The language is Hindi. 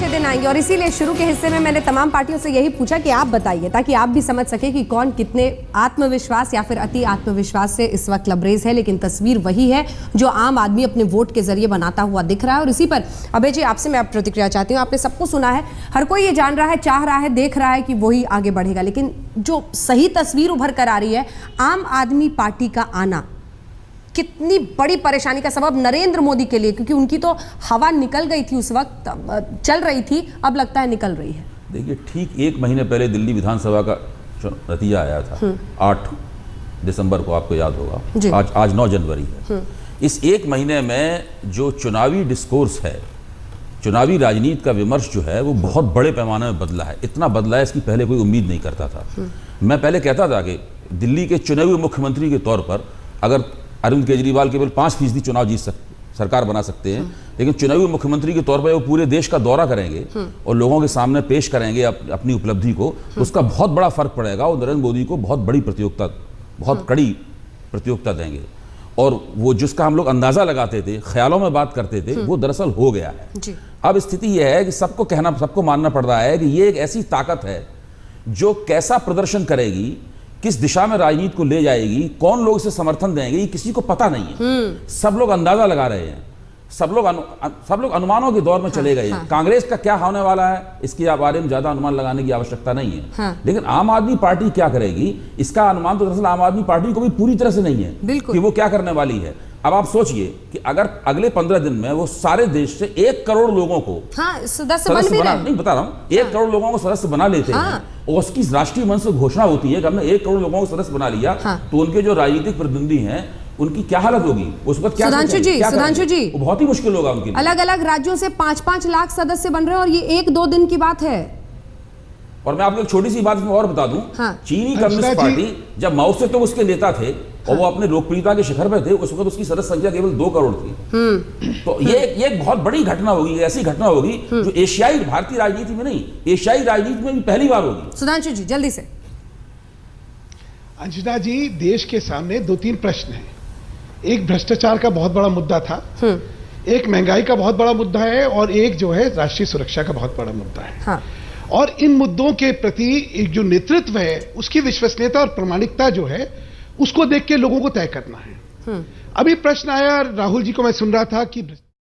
अच्छे दिन आएंगे और इसीलिए शुरू के हिस्से में मैंने तमाम पार्टियों से यही पूछा कि आप बताइए, ताकि आप भी समझ सके कि कौन कितने आत्मविश्वास या फिर अति आत्मविश्वास से इस वक्त लबरेज है। लेकिन तस्वीर वही है जो आम आदमी अपने वोट के जरिए बनाता हुआ दिख रहा है। और इसी पर अभय जी आपसे मैं आप प्रतिक्रिया चाहती हूँ। आपने सबको सुना है, हर कोई ये जान रहा है, चाह रहा है, देख रहा है कि वही आगे बढ़ेगा, लेकिन जो सही तस्वीर उभर कर आ रही है, आम आदमी पार्टी का आना कितनी बड़ी परेशानी का सबब नरेंद्र मोदी के लिए, क्योंकि उनकी तो हवा निकल गई थी उस वक्त, चल रही थी, अब लगता है निकल रही है। देखिए, ठीक एक महीने पहले दिल्ली विधानसभा का नतीजा आया था, 8 दिसंबर को, आपको याद होगा। आज 9 जनवरी है। इस एक महीने में जो चुनावी डिस्कोर्स है, चुनावी राजनीति का विमर्श जो है, वो बहुत बड़े पैमाने में बदला है। इतना बदला है, इसकी पहले कोई उम्मीद नहीं करता था। मैं पहले कहता था कि दिल्ली के चुने हुए मुख्यमंत्री के तौर पर अगर अरविंद केजरीवाल केवल 5% चुनाव जीत सरकार बना सकते हैं, लेकिन चुने हुए मुख्यमंत्री के तौर पर वो पूरे देश का दौरा करेंगे और लोगों के सामने पेश करेंगे अपनी उपलब्धि को, उसका बहुत बड़ा फर्क पड़ेगा और नरेंद्र मोदी को बहुत बड़ी प्रतियोगिता, बहुत कड़ी प्रतियोगिता देंगे। और वो जिसका हम लोग अंदाजा लगाते थे, ख्यालों में बात करते थे, वो दरअसल हो गया है। अब स्थिति यह है कि सबको मानना पड़ रहा है कि ये एक ऐसी ताकत है जो कैसा प्रदर्शन करेगी, किस दिशा में राजनीति को ले जाएगी, कौन लोग इसे समर्थन देंगे, ये किसी को पता नहीं है। सब लोग अंदाजा लगा रहे हैं, सब लोग अनुमानों के दौर में चले गए हैं। कांग्रेस का क्या होने वाला है, इसके बारे में ज्यादा अनुमान लगाने की आवश्यकता नहीं है। लेकिन आम आदमी पार्टी क्या करेगी, इसका अनुमान तो दरअसल आम आदमी पार्टी को भी पूरी तरह से नहीं है कि वो क्या करने वाली है। अब आप सोचिए कि अगर अगले 15 दिन में वो सारे देश से 1 करोड़ लोगों को सदस्य बना, नहीं बता रहा हूं, 1 करोड़ लोगों को सदस्य बना लेते हैं और उसकी राष्ट्रीय मंच से घोषणा होती है कि हमने 1 करोड़ लोगों को सदस्य बना लिया, तो उनके जो राजनीतिक प्रतिद्वंदी हैं उनकी क्या हालत होगी उस वक्त? क्या सुधांशु जी वो बहुत ही मुश्किल होगा उनके लिए। अलग अलग राज्यों से 5-5 लाख सदस्य बन रहे हैं और ये 1-2 दिन की बात है। और मैं आपको एक छोटी सी बात और बता दूं, चीनी कम्युनिस्ट पार्टी जब माओ से तो उसके नेता थे और वो अपने लोकप्रियता के शिखर पर थे, उस वक्त उसकी सदस्य संख्या केवल 2 करोड़ थी। तो ये एक बहुत बड़ी घटना होगी, ऐसी घटना होगी जो एशियाई, भारतीय राजनीति में नहीं, एशियाई राजनीति में भी पहली बार होगी। सुधांशु जी जल्दी से। अंजना जी, देश के सामने 2-3 प्रश्न हैं। एक भ्रष्टाचार का बहुत बड़ा मुद्दा था, एक महंगाई का बहुत बड़ा मुद्दा है और एक जो है राष्ट्रीय सुरक्षा का बहुत बड़ा मुद्दा है। और इन मुद्दों के प्रति एक जो नेतृत्व है, उसकी विश्वसनीयता और प्रामाणिकता जो है, उसको देख के लोगों को तय करना है। अभी प्रश्न आया, राहुल जी को मैं सुन रहा था कि